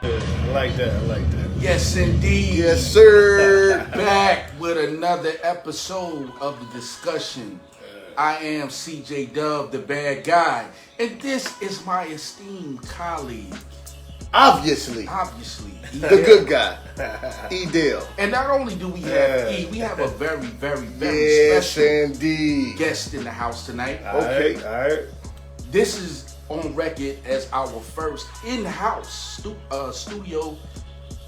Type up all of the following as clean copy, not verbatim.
I like that. I like that. Yes, indeed. Yes, sir. Back with another episode of the discussion. I am CJ Dub, the bad guy, and this is my esteemed colleague. Obviously, the good guy, Edel. And not only do we have E, we have a very, very, very yes, special indeed. guest in the house tonight. Okay, all right. This is on record as our first in-house studio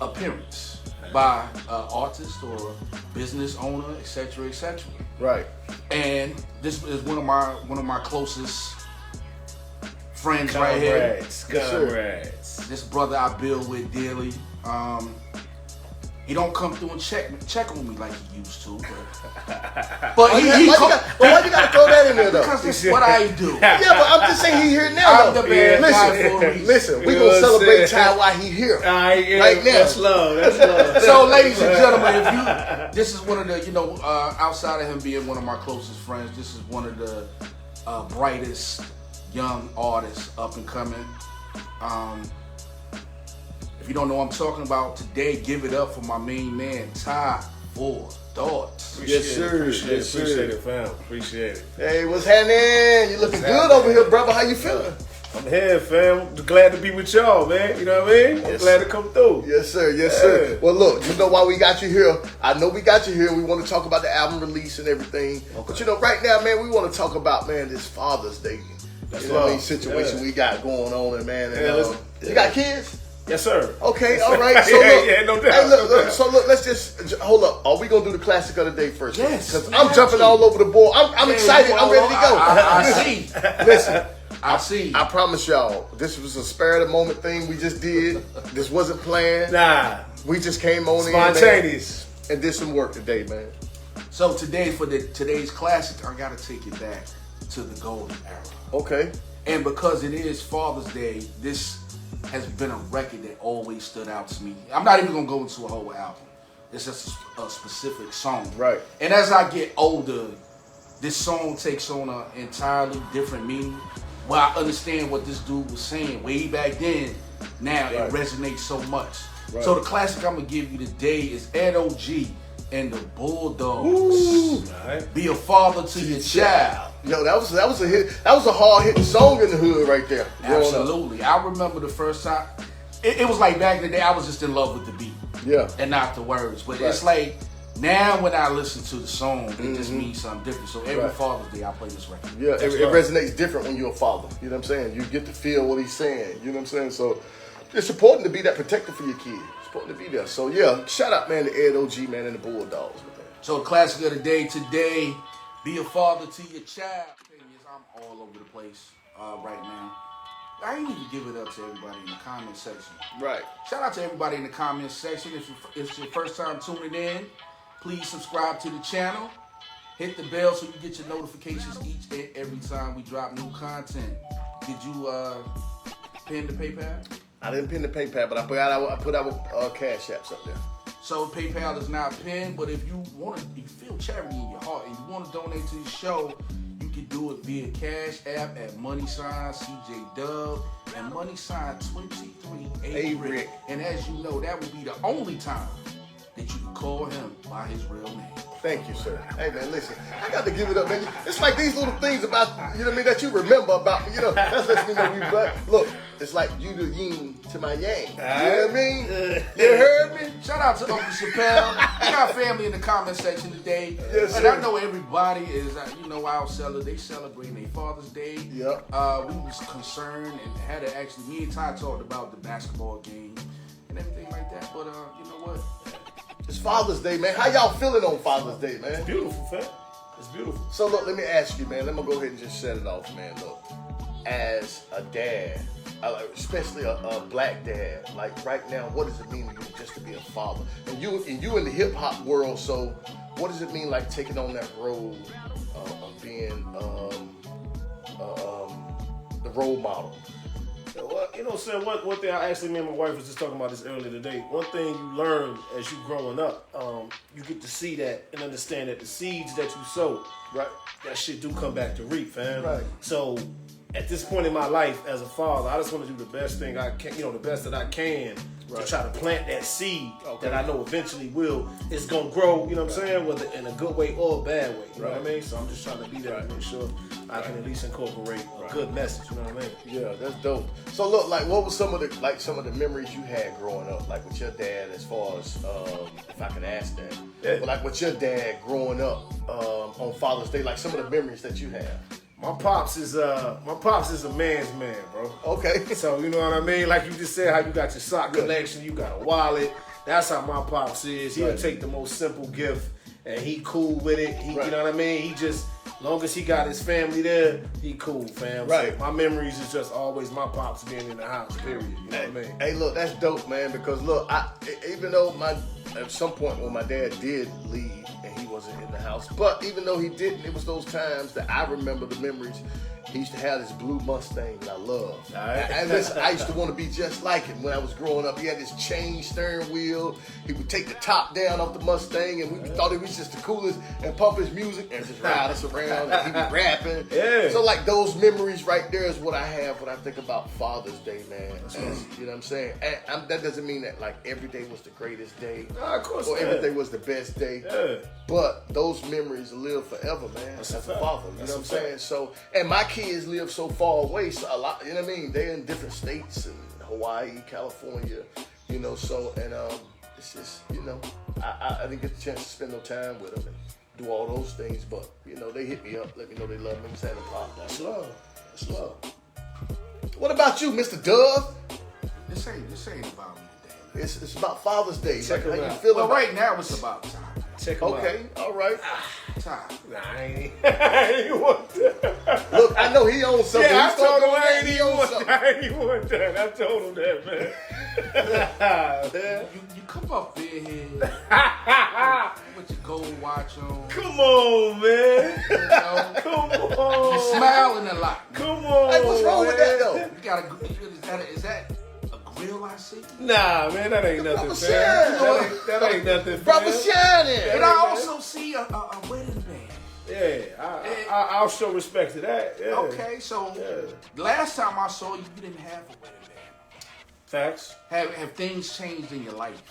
appearance by artist or business owner, etc., etc. Right. And this is one of my closest friends right Comrades, here. comrades. This brother I build with dearly. He don't come through and check on me like he used to. But why you gotta throw that in there though? Because this is what I do. Yeah, but I'm just saying he here now. I'm the bad guy for a reason. Listen, we You gonna know what I'm celebrate saying? time while he here. Right now. That's love. That's love. So, ladies and gentlemen, this is one of the, outside of him being one of my closest friends, this is one of the brightest young artists up and coming. If you don't know what I'm talking about today, give it up for my main man, Ty for Thoughts. Yes, sir. Appreciate it, fam. Appreciate it. Hey, what's happening? You looking good over here, brother. How you feeling? I'm here, fam. Glad to be with y'all, man. You know what I mean? I'm glad to come through. Yes, sir. Yes, sir. Well, look, you know why we got you here? I know we got you here. We want to talk about the album release and everything. Okay. But, right now, man, we want to talk about, man, this Father's Day. Situation we got going on, and, man. And, you got kids? Yes, sir. Okay, all right. So look, no doubt. Hey, look, so look, let's just hold up. Are we gonna do the classic of the day first? Yes. Because I'm jumping all over the board. I'm excited. I'm ready to go. I see. Listen, I see. I promise y'all, this was a spur of the moment thing we just did. This wasn't planned. Nah. We just came on spontaneous in, man, and did some work today, man. So today, for today's classic, I gotta take it back to the golden era. Okay. And because it is Father's Day, this has been a record that always stood out to me. I'm not even gonna go into a whole album. It's just a specific song. Right. And as I get older, this song takes on an entirely different meaning. Well, I understand what this dude was saying way back then. Now it resonates so much. Right. So the classic I'm gonna give you today is Ed O.G. and the Bulldogs. Right. Be a father to your child. Yo, that was a hit. That was a hard hitting song in the hood right there. Absolutely. I remember the first time. It was like back in the day, I was just in love with the beat. Yeah. And not the words. But it's like now when I listen to the song, it just means something different. So every Father's Day I play this record. Yeah, it resonates different when you're a father. You know what I'm saying? You get to feel what he's saying. You know what I'm saying? So it's important to be that protector for your kids. It's important to be there. So yeah, shout out, man, to Ed O.G., man, and the Bulldogs. Man. So the classic of the day today, be a father to your child. Thing is, I'm all over the place right now. I ain't even give it up to everybody in the comment section. Right. Shout out to everybody in the comment section. If it's your first time tuning in, please subscribe to the channel. Hit the bell so you get your notifications each and every time we drop new content. Did you pin the PayPal? I didn't pin the PayPal, but I put our cash apps up there. So PayPal is not pinned, but if you feel charity in your heart and you want to donate to the show, you can do it via Cash App at $CJ Dub and $23 And as you know, that would be the only time that you can call him by his real name. Thank you, sir. Hey, man, listen, I got to give it up, man. It's like these little things about, you know what I mean, that you remember about me. You know, that's lets me know we black. Look, it's like you the yin to my yang. You know what I mean? You heard me? Shout out to Uncle Chappelle. We got family in the comment section today. Yes, and sir. I know everybody is, they celebrating their Father's Day. Yep. We was concerned and had to actually, me and Ty talked about the basketball game and everything like that. But you know what? It's Father's Day, man. How y'all feeling on Father's Day, man? It's beautiful, fam. It's beautiful. So look, let me ask you, man. Let me go ahead and just set it off, man. Look, as a dad, especially a black dad, like right now, what does it mean to you just to be a father? And you in the hip hop world, so what does it mean like taking on that role of being the role model? Well, you know, Sam, one thing me and my wife was just talking about this earlier today. One thing you learn as you growing up, you get to see that and understand that the seeds that you sow, right, that shit do come back to reap, fam. Right. So at this point in my life as a father, I just want to do the best thing I can, the best that I can to try to plant that seed that I know eventually it's going to grow, you know what I'm saying, whether in a good way or a bad way, you know what I mean? So I'm just trying to be there to make sure I can at least incorporate a good message, you know what I mean? Yeah, that's dope. So look, like, what was some of the memories you had growing up, like with your dad, as far as if I could ask that, but like with your dad growing up on Father's Day, like some of the memories that you have. My pops is a man's man, bro. Okay. So you know what I mean? Like you just said, how you got your sock collection, you got a wallet. That's how my pops is. He'll take the most simple gift and he cool with it. You know what I mean? He just, long as he got his family there, he cool, fam. Right. So my memories is just always my pops being in the house, period. You know what I mean? Hey, look, that's dope, man, because look, even though at some point when my dad did leave and he wasn't in the house, but even though he didn't, it was those times that I remember the memories. He used to have this blue Mustang that I loved. And listen, I used to want to be just like him when I was growing up. He had this chain steering wheel. He would take the top down off the Mustang, and we thought it was just the coolest, and pump his music and just ride us around, and he'd be rapping. Yeah. So like those memories right there is what I have when I think about Father's Day, man. You know what I'm saying? And that doesn't mean that like every day was the greatest day. Of course or not. every day was the best day. Yeah. But those memories live forever, man. That's as a a fact. father. You That's know what a I'm saying? So, and my kids live so far away, so a lot, you know what I mean? They're in different states, and Hawaii, California, you know, so, and it's just, you know, I didn't get the chance to spend no time with them and do all those things, but, you know, they hit me up, let me know they love me, Santa Pop. That's love. That's love. What about you, Mr. Dove? This ain't about me today. It's about Father's Day. Check How it you out. feeling? Well, right now it's about time. Check him out. Okay, all right. Time. Nah, I ain't want that. Look, I know he owns something. Yeah, I He's gonna told him go I there, ain't he even owns want something. that. I ain't even want that. I told him that, man. You come up there with your gold watch on. Come on, man. You know? Come You're on. smiling a lot. Come on. Hey, what's wrong with that, man. though? You got is that a grill I see? Nah, man, that ain't nothing, Brother fam. Shine. That ain't nothing, Brother fam. Shining. And I also see a wedding band. Yeah, I'll show respect to that. Yeah. Okay, so last time I saw you, you didn't have a wedding band. Facts. Have things changed in your life?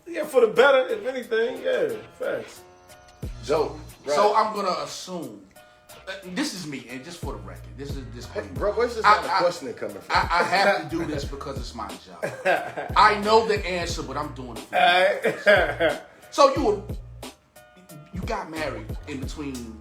Yeah, for the better, if anything. Yeah, facts. Dope. Right. So I'm gonna assume this is me, and just for the record, this is Hey, bro, where's this line of I- questioning coming from? I have to do this because it's my job. I know the answer, but I'm doing it for you. Alright. So you got married in between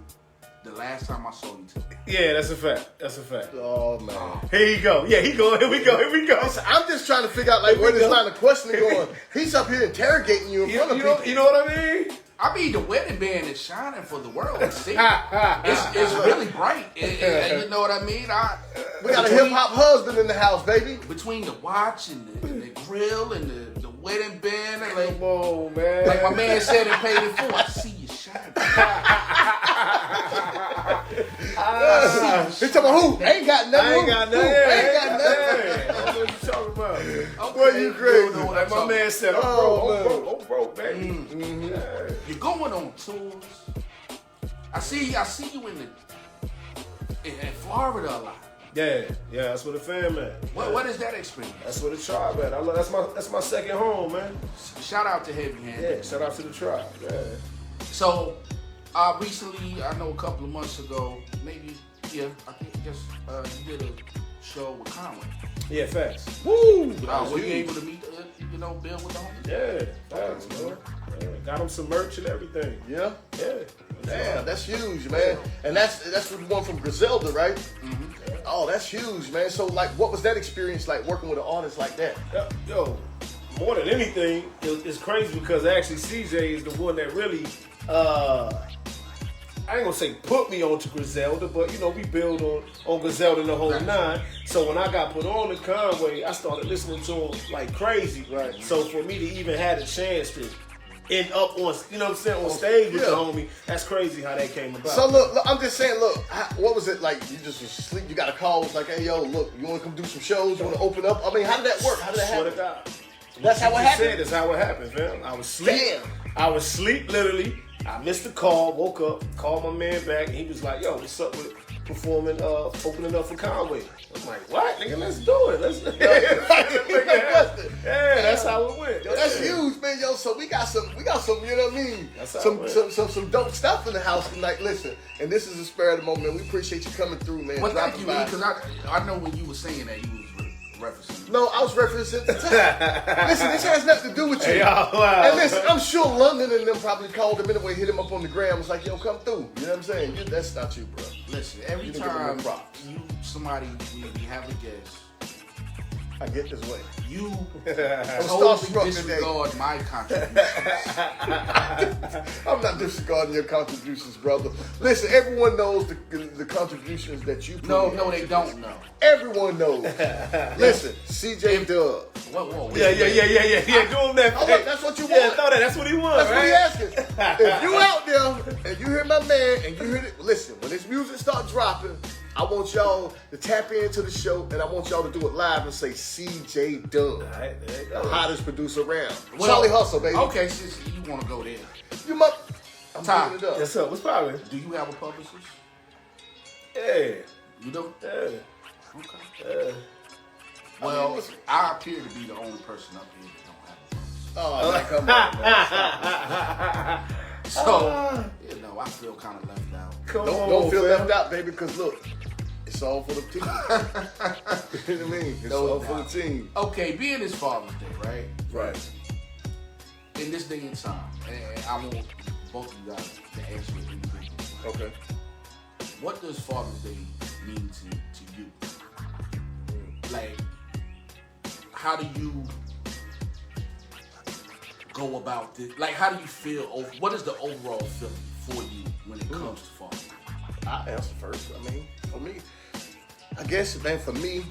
the last time I saw you two. Yeah, that's a fact. That's a fact. Oh man. Here you go. Yeah, he going. Here we go. Here we go. Listen, I'm just trying to figure out like where this line of questioning going. He's up here interrogating you in front of people. You know what I mean? I mean, the wedding band is shining for the world to see. It's really bright. You know what I mean? We got a hip hop husband in the house, baby. Between the watch and the grill and the wedding band, and Come on, man. like my man said in Paid in Full, I see you shining. He talking about who? Ain't got nothing. I ain't got nothing. Who? Ain't got nothing. I don't know what you talking about. Okay, Boy, you crazy. know what Like I'm my man said, I'm Oh, broke, baby. Yeah. You're going on tours. I see you in Florida a lot. Yeah, that's where the fam at. What is that experience? That's where the tribe at. That's my second home, man. Shout out to Heavy Hand. Yeah, shout out to the tribe. Yeah. So, recently, I know a couple of months ago, maybe, I think you did a show with Conway. Yeah, facts. Woo! Were you able to meet, Bill with the homies? Yeah, facts, man. Yeah, got him some merch and everything. Yeah. Yeah. Damn, that's huge, man. And that's the one from Griselda, right? Mm-hmm. Oh, that's huge, man. So, like, what was that experience like working with an artist like that? Yo, more than anything, it's crazy because actually CJ is the one that really, I ain't gonna say put me onto Griselda, but we build on Griselda the whole nine. So when I got put on to Conway, I started listening to him like crazy. Right. So for me to even have a chance to end up on, on stage with the homie, that's crazy how that came about. So look, I'm just saying, look, what was it like? You just was asleep, you got a call, it's like, hey, yo, look, you want to come do some shows? You want to open up? I mean, how did that work? How did that Swear happen? to God. That's how it happened? That's how it happened, fam. I was asleep. Damn. I was asleep, literally. I missed the call, woke up, called my man back, and he was like, yo, what's up with performing, opening up for Conway? I'm like, what? Nigga, let's do it. Let's Yeah, that's how it went. Yo, that's huge, man. Yo, so we got some, you know what I mean? That's how Some dope stuff in the house tonight. Listen, and this is the spur of the moment. We appreciate you coming through, man. Well, thank you, man, because I know when you were saying that, you was referencing. No, I was referencing the time. Listen, this has nothing to do with you. Hey, wow. And listen, I'm sure London and them probably called him anyway, hit him up on the gram, was like, yo, come through. You know what I'm saying? That's not you, bro. Listen, every time we have a guest, I get this way. you starstruck totally disregard my contributions. I'm not disregarding your contributions, brother. Listen, everyone knows the contributions that you put in. No, they don't know. Everyone knows. Listen, CJ Dub. Whoa. Yeah. Do him that. Oh, look, that's what you want. Yeah, throw that. That's what he wants, That's what he asking. If you out there and you hear my man and you hear it, listen, when this music start dropping, I want y'all to tap into the show and I want y'all to do it live and say CJ Dub, the hottest producer around. Charlie Hustle, baby. Okay, since you want to go there. I'm Ty, picking it up. Yes, sir. What's poppin'? Do you have a publicist? Yeah. You do? Yeah. Okay. Well, I appear to be the only person up here that don't have a publicist. Oh, man, come on, man. So, you know, I feel kind of left out. Don't feel left out, baby, because look, it's all for the team. You know what I mean? It's all for the team. Okay, being this Father's Day, right? Right. In this day and time, and I want both of you guys to answer it individually. Okay. What does Father's Day mean to you? Like, how do you go about this? Like, how do you feel? What is the overall feeling for you when it comes to Father's Day? I'll answer first. I mean, for me, I guess, man, for me,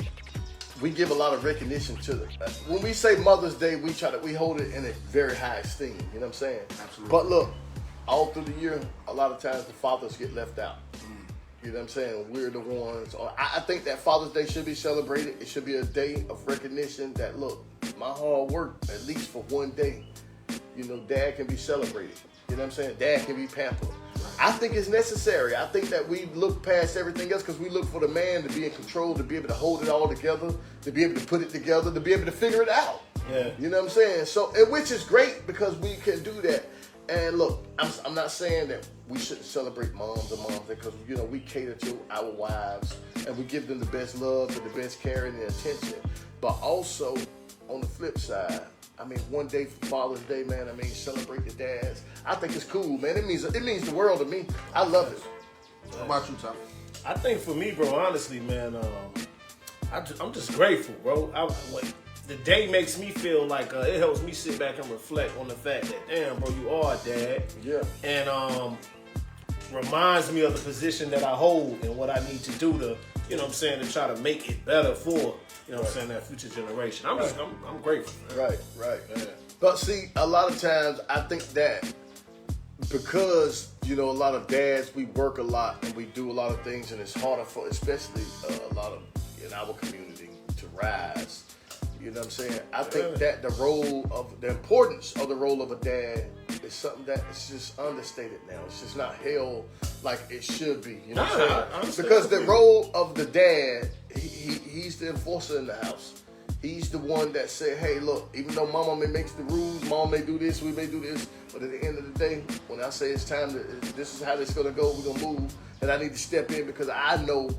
we give a lot of recognition to the. When we say Mother's Day, we hold it in a very high esteem. You know what I'm saying? Absolutely. But look, all through the year, a lot of times the fathers get left out. You know what I'm saying? We're the ones. I think that Father's Day should be celebrated. It should be a day of recognition that, look, my hard work, at least for one day, you know, Dad can be celebrated. You know what I'm saying? Dad can be pampered. I think it's necessary. I think that we look past everything else because we look for the man to be in control, to be able to hold it all together, to be able to put it together, to be able to figure it out. Yeah. You know what I'm saying? So, which is great because we can do that. And look, I'm not saying that we shouldn't celebrate moms or moms because, you know, we cater to our wives and we give them the best love and the best care and the attention. But also, on the flip side, I mean, one day for Father's Day, man, I mean, celebrate the dads. I think it's cool, man. It means the world to me. I love it. How about you, Tom? I think for me, bro, honestly, man, I'm just grateful, bro. The day makes me feel like it helps me sit back and reflect on the fact that, damn, bro, you are a dad. Yeah. And reminds me of the position that I hold and what I need to do to, you know what I'm saying, to try to make it better for, you know what I'm saying, that future generation. I'm grateful. Man. Right. Yeah. But see, a lot of times I think that because, you know, a lot of dads, we work a lot and we do a lot of things and it's harder for, especially a lot of in our community, to rise. You know what I'm saying? I think that the importance of the role of a dad is something that is just understated now. It's just not held like it should be. You know what I'm saying? Because the role of the dad, he's the enforcer in the house. He's the one that said, hey, look, even though mama may make the rules, mom may do this, we may do this, but at the end of the day, when I say it's time this is how this is going to go, we're going to move, and I need to step in because I know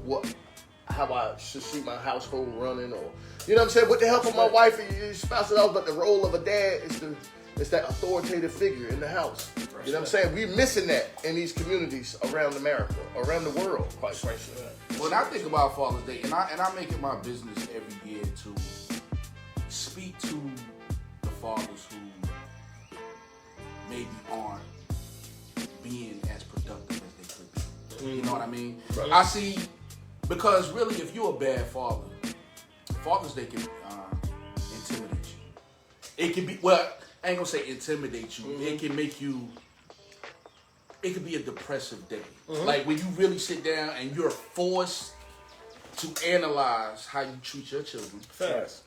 how I should see my household running, or, you know what I'm saying, with the help of my wife and your spouse and all, but the role of a dad is that authoritative figure in the house. You know what I'm saying? We're missing that in these communities around America, around the world, quite frankly. When I think about Father's Day, and I make it my business every year to speak to the fathers who maybe aren't being as productive as they could be. You know what I mean? Right. I see, because really, if you're a bad father, Father's Day can intimidate you. It can be, well, I ain't gonna say intimidate you. Mm-hmm. It can make you, it could be a depressive day. Mm-hmm. Like when you really sit down and you're forced to analyze how you treat your children. Fast.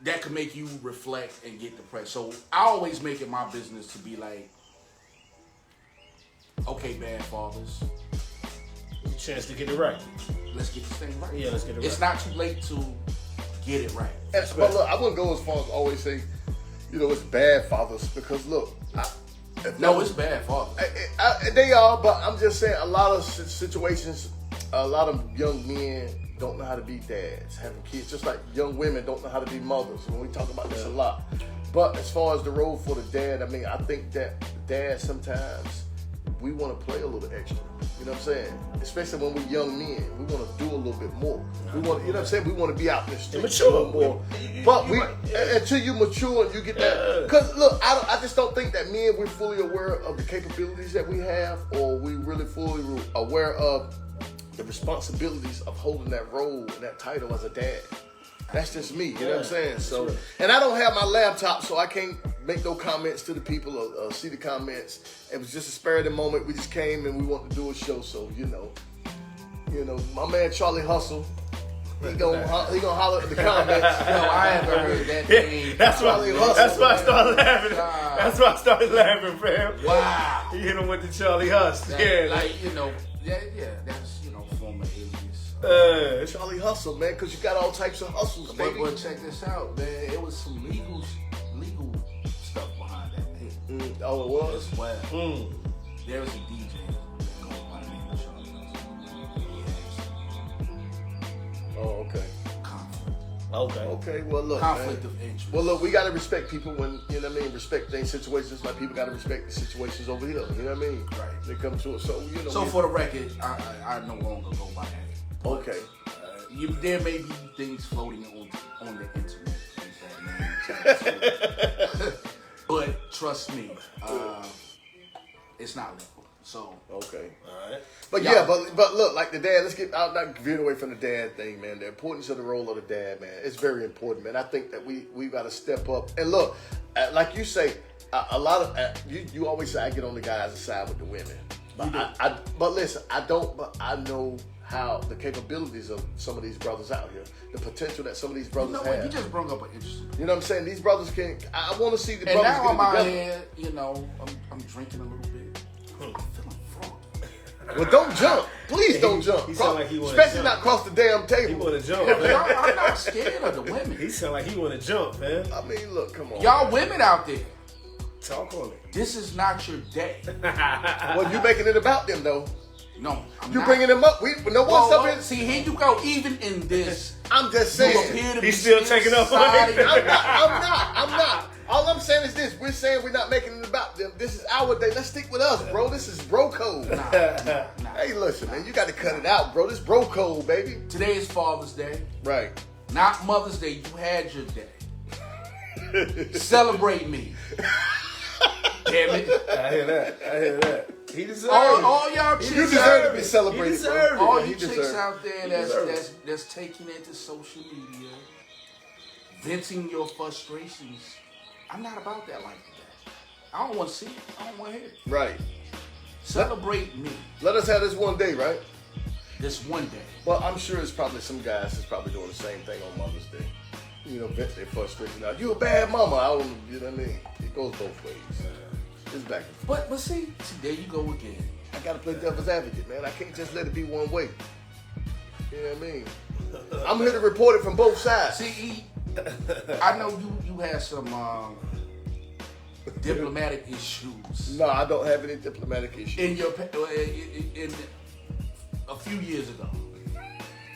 That could make you reflect and get depressed. So I always make it my business to be like, Okay, bad fathers. Chance to get it right. Let's get this thing right. Yeah, let's get it right. It's not too late to get it right. But look, I wouldn't go as far as always say, it's bad fathers, because look, it's bad fathers. They are, but I'm just saying, a lot of situations, a lot of young men don't know how to be dads, having kids, just like young women don't know how to be mothers. And we talk about this a lot. But as far as the role for the dad, I mean, I think that dad sometimes we want to play a little extra. You know what I'm saying? Especially when we're young men, we want to do a little bit more. We want, you know what I'm saying? We want to be out in the street mature a little more. But until you mature and you get that, because look, I just don't think that men, we're fully aware of the capabilities that we have, or we really fully aware of the responsibilities of holding that role and that title as a dad. That's just me, you know what I'm saying? So, and I don't have my laptop, so I can't make no comments to the people or see the comments. It was just a spur of the moment. We just came and we wanted to do a show, so you know, my man Charlie Hustle, he gonna holler at the comments. I haven't heard that name. That's why I started laughing. That's why I started laughing, fam. Wow. He hit him with the Charlie Hustle. That's former alias. Charlie Hustle, man, because you got all types of hustles, baby. But check this out, man. It was some legal stuff behind that name. Oh, it was? As well. There was a DJ that goes by the name of Charlie Hustle. Oh, okay. Conflict. Okay, well, look. Conflict man. of interest. Well, look, we got to respect people when, you know what I mean, respect their situations like people got to respect the situations over here. You know what I mean? Right. They come to it. So, So, for the record, I no longer go by that. But, okay. There may be things floating on the internet. But trust me, it's not legal. So okay, all right. But but look, like the dad. Let's get out, not veering away from the dad thing, man. The importance of the role of the dad, man, it's very important, man. I think that we got to step up and look, like you say, a lot of you always say I get on the guys' side with the women, but but listen, I don't, but I know how the capabilities of some of these brothers out here, the potential that some of these brothers have. You just brought up an interesting. You know what I'm saying? These brothers can. I want to see the and brothers now I'm out together. here, I'm drinking a little bit. I'm feeling froggy. Well, don't jump. Please don't jump. He sound like he want to especially jump. not across the damn table. He want to jump. I'm not scared of the women. He sound like he want to jump, man. I mean, look, come on. Y'all women out there. Talk on it. This is not your day. Well, you making it about them though. No, you bringing them up. See, here you go. Even in this, I'm just saying. He's still taking up on it. I'm not. All I'm saying is this: we're saying we're not making it about them. This is our day. Let's stick with us, bro. This is bro code. Nah. Hey, listen, man, you got to cut it out, bro. This bro code, baby. Today is Father's Day. Right. Not Mother's Day. You had your day. Celebrate me. Damn it. I hear that. He deserves it. All y'all chicks. You deserve to be celebrated. He deserves it. All He you chicks deserves it. out there that's taking into social media, venting your frustrations. I'm not about that like that. I don't want to see it. I don't want to hear it. Right. Celebrate me. Let us have this one day, right? This one day. Well, I'm sure it's probably some guys that's probably doing the same thing on Mother's Day. Vent their frustration out. You a bad mama. I don't, you know what I mean? It goes both ways. It's back and forth. But see, there you go again. I gotta play devil's advocate, man. I can't just let it be one way. You know what I mean? I'm here to report it from both sides. See, I know you have some diplomatic issues. No, I don't have any diplomatic issues. In a few years ago,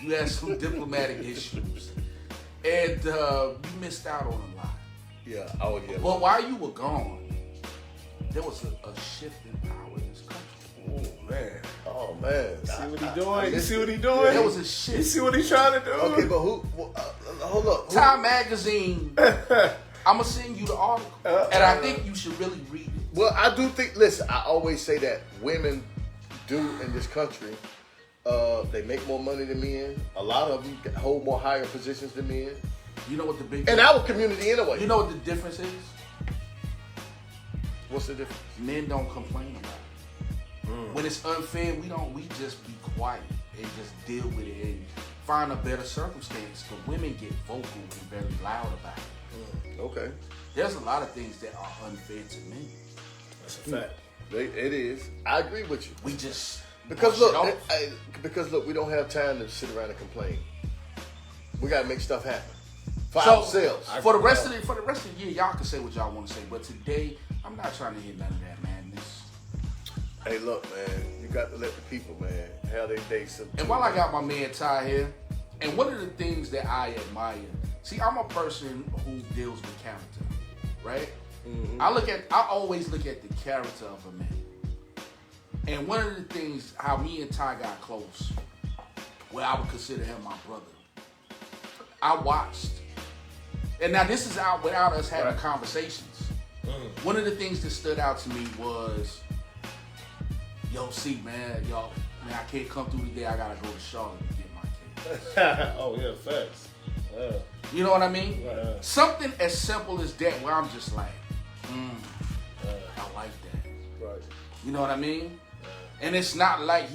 you had some diplomatic issues, and you missed out on a lot. Yeah, But while you were gone, there was a shift in power in this country. Oh man! See what he doing? You see what he doing? There was a shift. You see what he's trying to do? Okay, but who? Hold up. Time Magazine. I'm gonna send you the article, and I think you should really read it. Well, I do think. Listen, I always say that women do in this country. They make more money than men. A lot of them hold more higher positions than men. You know what the big in our community anyway. You know what the difference is? What's the difference? Men don't complain about it. When it's unfair, we just be quiet and just deal with it and find a better circumstance. But women get vocal and very loud about it. Okay. There's a lot of things that are unfair to men. That's a fact. It is. I agree with you. We just because look, we don't have time to sit around and complain. We gotta make stuff happen for ourselves. For the rest of the year, y'all can say what y'all want to say. But today, I'm not trying to hear none of that, man. Hey, look, man, you got to let the people, man, have their day. And while I got my man Ty here, and one of the things that I admire, see, I'm a person who deals with character, right? Mm-hmm. I always look at the character of a man. And one of the things, how me and Ty got close, where I would consider him my brother, I watched, and now this is out without us having conversations. Mm. One of the things that stood out to me was, yo, man, I can't come through today. I gotta go to Charlotte to get my kids. Oh yeah, facts. Yeah. You know what I mean? Yeah. Something as simple as that, where I'm just like, I like that. Right. You know what I mean? Yeah. And it's not like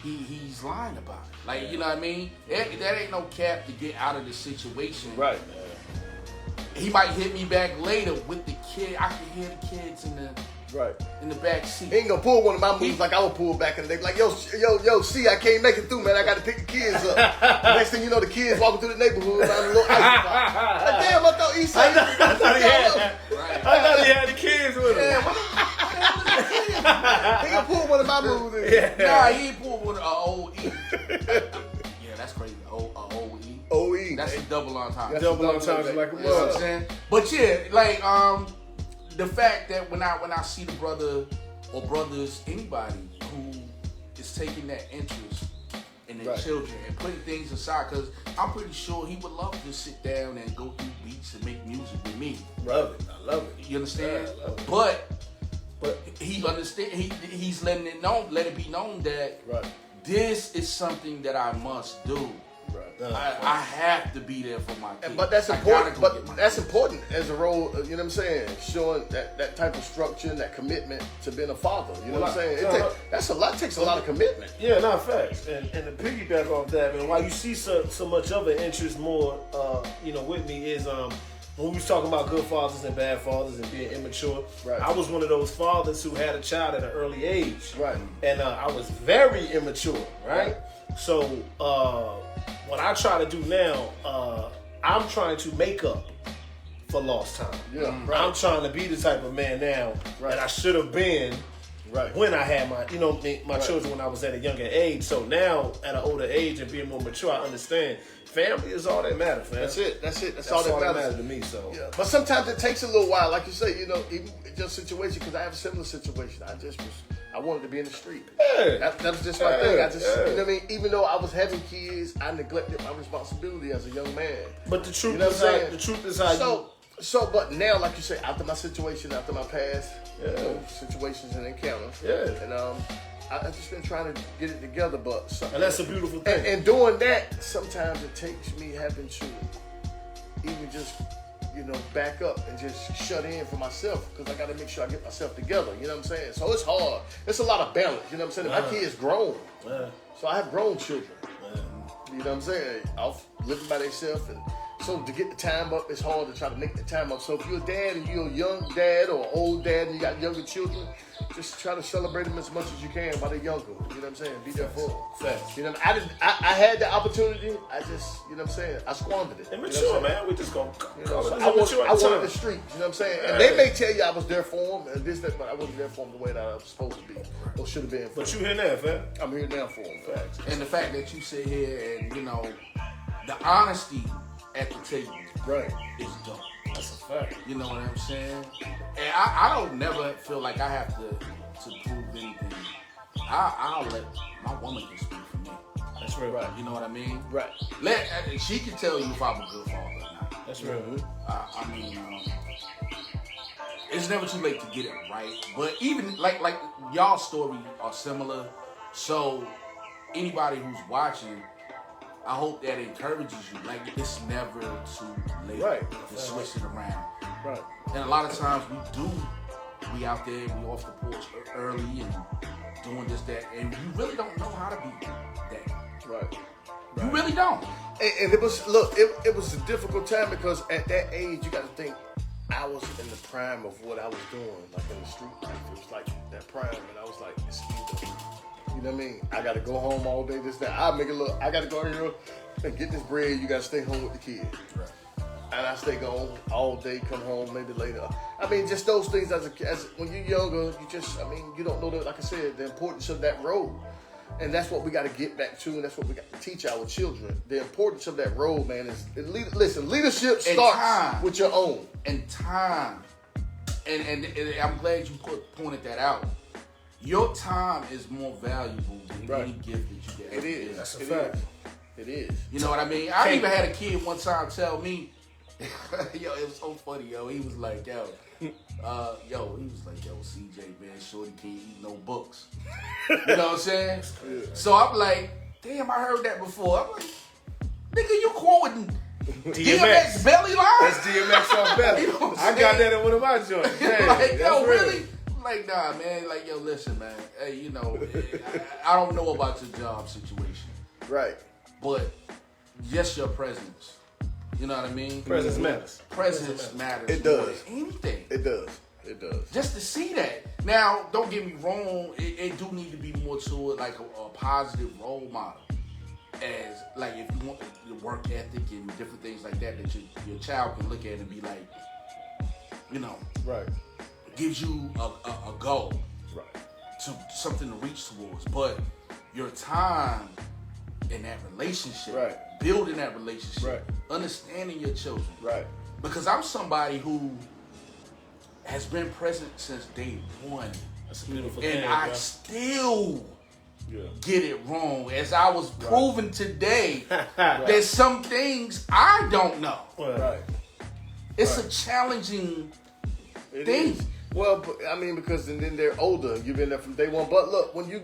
he's lying about it. Like, you know what I mean? That ain't no cap to get out of the situation. Right. He might hit me back later with the kid. I can hear the kids in the back seat. He ain't gonna pull one of my moves like I would pull back in the day. Like, yo, see, I can't make it through, man. I got to pick the kids up. Next thing you know, the kids walking through the neighborhood around a little ice box. Like, damn, I thought he said. I thought he had the kids with him. He gonna pull one of my moves. Nah, he ain't pull one of OE. Yeah, that's crazy. OE. OE. That's a double entendre. Double entendre like a mother. You know what I'm saying? But yeah, like the fact that when I see the brother or brothers, anybody who is taking that interest in their children and putting things aside, because I'm pretty sure he would love to sit down and go through beats and make music with me. Love it. I love it. You understand? Yeah, I love it. But he understand. He's letting it be known that this is something that I must do. Right. I have to be there for my kids. But that's important. But that's important as a role. You know what I'm saying? Showing that type of structure and that commitment to being a father. You know what I'm saying? That's a lot. Takes a lot of commitment. Yeah, not facts. And to piggyback off that, man, why you see so much of an interest more, with me is when we was talking about good fathers and bad fathers and being immature. Right. I was one of those fathers who had a child at an early age. Right. And I was very immature. Right. So what I try to do now, I'm trying to make up for lost time. Yeah, right. I'm trying to be the type of man now that I should have been when I had my children when I was at a younger age. So now at an older age and being more mature, I understand family is all that matters, man. That's it. That's all that matters to me. So, but sometimes it takes a little while, like you say, even just situation. Because I have a similar situation. I wanted to be in the street. Yeah. That was just my thing. You know what I mean? Even though I was having kids, I neglected my responsibility as a young man. But the truth is but now, like you say, after my situation, after my past situations and encounters, and I've just been trying to get it together, and that's a beautiful thing. And doing that, sometimes it takes me having to even just back up and just shut in for myself because I got to make sure I get myself together. You know what I'm saying? So it's hard. It's a lot of balance. You know what I'm saying? My kids grown, so I have grown children. You know what I'm saying? Off living by themselves, and so to get the time up, it's hard to try to make the time up. So if you're a dad and you're a young dad or an old dad and you got younger children, just try to celebrate them as much as you can while they're younger. You know what I'm saying? Be there for them. Facts. You know, I had the opportunity. I just, you know what I'm saying? I squandered it. Immature, man. We just gonna call it. I wanted the street. You know what I'm saying? And they may tell you I was there for them and this, that, but I wasn't there for them the way that I was supposed to be or should have been. But you here now, fam. I'm here now for them. Facts. And the fact that you sit here and the honesty at the table, is dope. That's a fact. You know what I'm saying? And I don't never feel like I have to prove anything. I'll let my woman can speak for me. That's right. You know what I mean? Right. She can tell you if I'm a good father or not. That's right. I mean, it's never too late to get it right. But even like y'all's story are similar. So anybody who's watching, I hope that encourages you. Like, it's never too late to switch it around. Right. And a lot of times we out there, we off the porch early and doing this, that, and you really don't know how to be that. Right. You really don't. And it was a difficult time because at that age you got to think I was in the prime of what I was doing, like in the street life. It was like that prime, and I was like, it's either, you know what I mean? I got to go home all day, this, that. I'll make it look, I got to go here and get this bread. You got to stay home with the kid. Right. And I stay gone all day, come home maybe later. I mean, just those things as when you're younger, you just, I mean, you don't know, like I said, the importance of that road. And that's what we got to get back to, and that's what we got to teach our children. The importance of that road, man, is listen, leadership starts with your own. And time. And I'm glad you pointed that out. Your time is more valuable than any gift that you get. It is. That's a fact. It is. You know what I mean? I even had a kid one time tell me, yo, it was so funny, yo. He was like, yo, CJ, man, shorty can't eat no books. You know what I'm saying? Yeah. So I'm like, damn, I heard that before. I'm like, nigga, you quoting DMX belly line? That's DMX off belly. You know I got that in one of my joints. Damn, like, yo, really? I'm like, nah, man. Like, yo, listen, man. Hey, you know, I don't know about your job situation. Right. But just your presence. You know what I mean? Presence matters. Presence matters. It does. Anything. It does. It does. Just to see that. Now, don't get me wrong. It do need to be more to it, like a positive role model. As like if you want the work ethic and different things like that your child can look at and be like, you know, right, gives you a goal, right, to something to reach towards. But your time in that relationship, right, building that relationship, right, understanding your children, right. Because I'm somebody who has been present since day one. That's a beautiful thing. And I still get it wrong. As I was proven today, there's some things I don't know. Right. It's a challenging thing. Is. Well, I mean, because then they're older. You've been there from day one. But look, when you're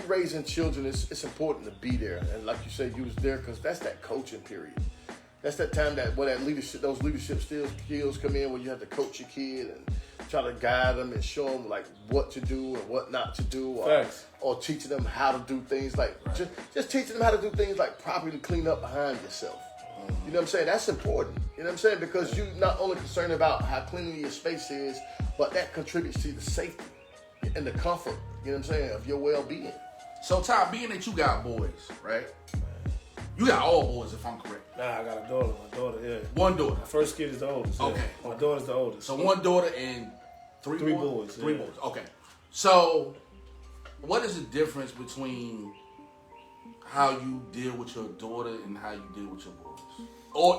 raising children, it's important to be there. And like you said, you was there because that's that coaching period. That's that time where those leadership skills come in, where you have to coach your kid and try to guide them and show them like what to do and what not to do, or teaching them how to do things like just teaching them how to do things like properly clean up behind yourself. You know what I'm saying? That's important. You know what I'm saying? Because you're not only concerned about how clean your space is, but that contributes to the safety and the comfort, you know what I'm saying, of your well-being. So, Ty, being that you got boys, right? You got all boys, if I'm correct. Nah, I got a daughter. My daughter, yeah. One daughter. My first kid is the oldest. Yeah. Okay. My daughter's the oldest. So one daughter and three boys. Three boys. Okay. So, what is the difference between how you deal with your daughter and how you deal with your boys? Or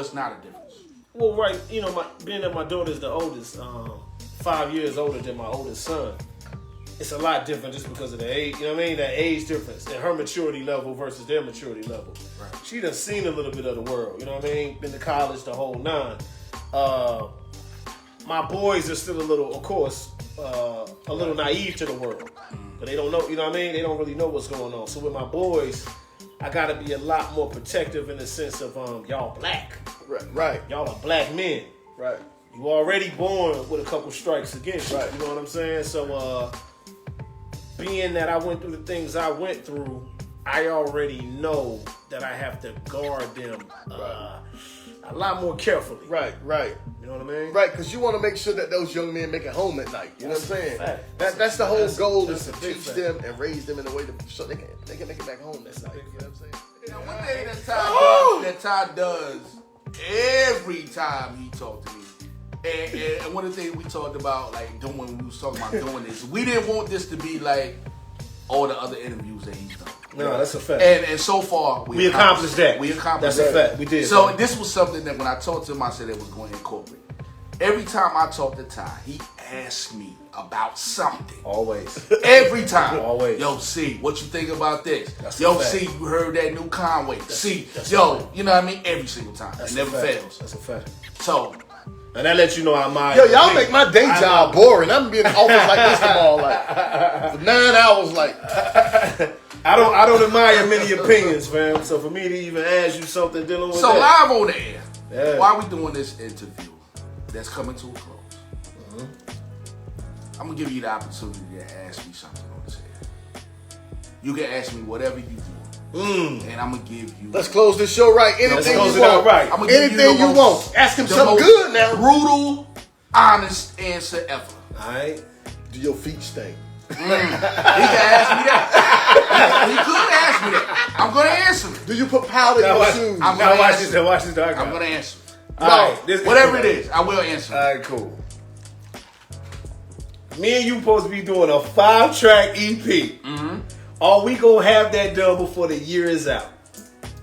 it's not a difference? Well, right. You know, being that my daughter's the oldest, 5 years older than my oldest son, it's a lot different just because of the age. You know what I mean? That age difference and her maturity level versus their maturity level. Right. She done seen a little bit of the world. You know what I mean? Been to college, the whole nine. My boys are still a little, of course, a little naive to the world. But they don't know, you know what I mean? They don't really know what's going on. So with my boys, I gotta be a lot more protective in the sense of y'all black. Right. Y'all are black men. Right. You already born with a couple strikes against you. Right. You know what I'm saying? So being that I went through the things I went through, I already know that I have to guard them a lot more carefully. Right. You know what I mean? Right, because you want to make sure that those young men make it home at night. You know what I'm saying? That's the whole goal, is to teach them and raise them in a way so they can make it back home at night. You know what I'm saying? You know, one thing that Ty does every time he talks to me, and one of the things we talked about, like doing when we was talking about doing this, we didn't want this to be like all the other interviews that he's done. No, that's a fact. And so far, we accomplished that. We accomplished that. That's a fact. We did. So this was something that when I talked to him, I said it was going to incorporate. Every time I talk to Ty, he asks me about something. Always. Every time. Always. Yo, C, what you think about this? That's yo, C, you heard that new Conway. C, yo, you know what I mean? Every single time. It never fails. That's a fact. So. And that lets you know how my... Yo, y'all make my day job boring. I'm being in the office like this tomorrow, like, for 9 hours, like... I don't admire many opinions, fam. So for me to even ask you something dealing with so that... live on the air, while we doing this interview that's coming to a close, I'm going to give you the opportunity to ask me something on this air. You can ask me whatever you want. And I'm going to give you... Let's close this show right. Anything you want. Right. Anything you want. Ask him something good now. Brutal honest answer ever. All right. Do your feet stink? He can ask me that. He could ask me that. I'm gonna answer it. Do you put powder in your shoes? I'm gonna Watch answer this. Watch this. I'm gonna answer it. All right. Whatever it is, I will answer it. All right, cool. Me and you supposed to be doing a 5-track EP. Mm-hmm. Are we gonna have that done before the year is out?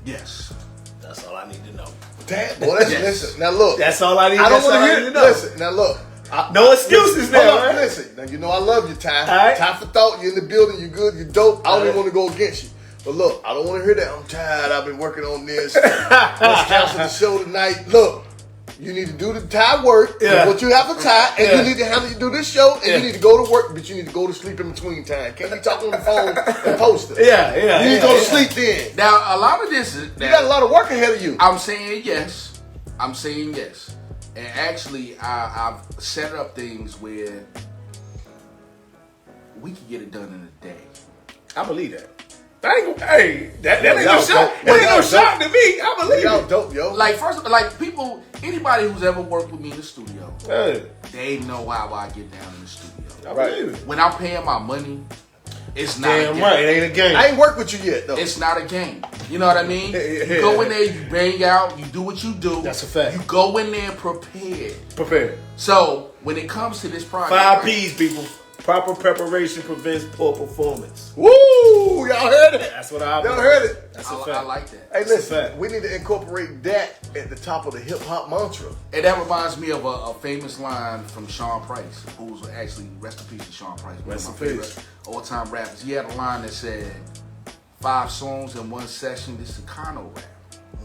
Yes. That's all I need to know. Damn, boy, listen. Now look. That's all I need. I don't want to hear to it. know. Listen, now look. No excuses now. Hold on, Right? listen. Now you know I love you, Ty. Right. Ty for thought. You in the building. You good. You dope. I don't even want to go against you. But look, I don't want to hear that. I'm tired. I've been working on this. Let's cancel the show tonight. Look. You need to do the Ty work, what you have for Ty, and you need to do this show, and you need to go to work, but you need to go to sleep in between time. Can't be talking on the phone and post it. You need to go to sleep then. Now, a lot of this is... You got a lot of work ahead of you. I'm saying yes. And actually, I've set up things where we can get it done in a day. I believe that. That ain't no shock. That ain't no shock to me. I believe y'all it. dope, yo. Like, people, anybody who's ever worked with me in the studio, they know how I get down in the studio. I believe it. When I'm paying my money, it's not Damn a game. right, it ain't a game. I ain't worked with you yet, though. It's not a game. You know what I mean? You go in there, you bang out, you do what you do. That's a fact. You go in there prepared. So, when it comes to this project... 5 P's, people. Proper preparation prevents poor performance. Woo! Y'all heard it? That's what I Y'all heard it? That's a fact. I like that. Hey, listen, we need to incorporate that at the top of the hip-hop mantra. And that reminds me of a famous line from Sean Price, who's actually, rest in peace to Sean Price, one of my favorite all-time rappers. He had a line that said, 5 songs in one session, this is Econo rap.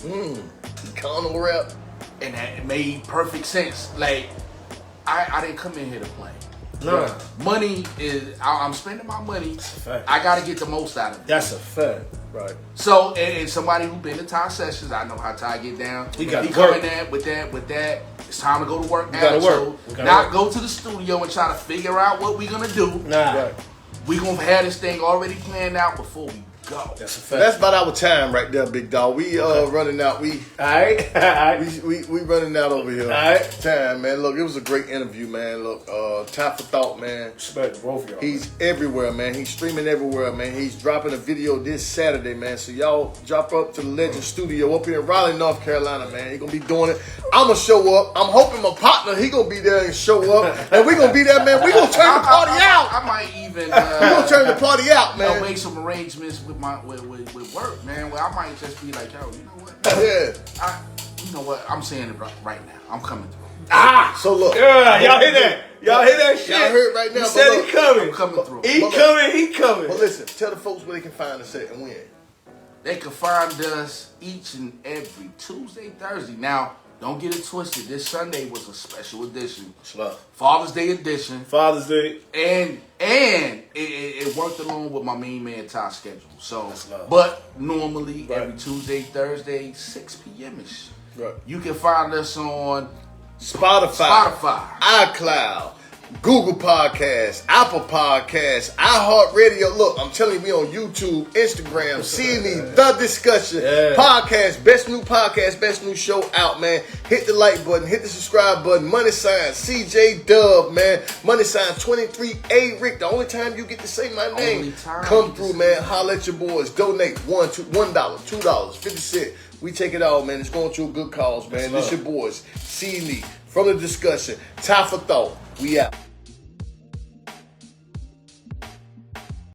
Econo rap. And that made perfect sense. Like, I didn't come in here to play. No. Money is, I'm spending my money. That's a fact. I got to get the most out of it. That's a fact. Right. So, and somebody who been to Ty sessions, I know how Ty get down. He got to come work. in there with that. It's time to go to work. Gotta work. Not go to the studio and try to figure out what we're gonna do. Nah. Right. We gonna have this thing already planned out before we go. That's a fact. So that's about our time right there, big dog. We running out. We running out over here. Alright. Time, man. Look, it was a great interview, man. Look, Time for Thought, man. Respect both of y'all. He's everywhere, man. He's streaming everywhere, man. He's dropping a video this Saturday, man. So y'all drop up to the Legend Studio up here in Raleigh, North Carolina, man. He's gonna be doing it. I'm gonna show up. I'm hoping my partner, he gonna be there and show up. And we gonna be there, man. We gonna turn the party out. I might even We gonna turn the party out, man. make some arrangements with work, man. Where I might just be like, yo, you know what? Yeah. You know what? I'm saying it right now. I'm coming through. So look. Yeah, y'all hear that? Y'all hear that shit? Y'all heard right now. He but said look, he coming. I'm coming through. He coming. But listen, tell the folks where they can find us at and when. They can find us each and every Tuesday, Thursday. Now, don't get it twisted. This Sunday was a special edition. Father's Day edition. Father's Day. And it worked along with my main man Ty's schedule. So, love. but normally Right. every Tuesday, Thursday, 6 p.m.ish. Right. You can find us on Spotify, iCloud, Google Podcasts, Apple Podcasts, iHeartRadio. Look, I'm telling you, we on YouTube, Instagram, CNE, The Discussion, podcast, best new podcast, best new show out, man. Hit the like button, hit the subscribe button, money sign, CJ Dub, man. Money sign 23A Rick. The only time you get to say my name, come through, man. Holla at your boys. Donate $1, $2, 50 cents. We take it all, man. It's going to a good cause, man. This your boys, CNE, from The Discussion. Time for Thought. We out.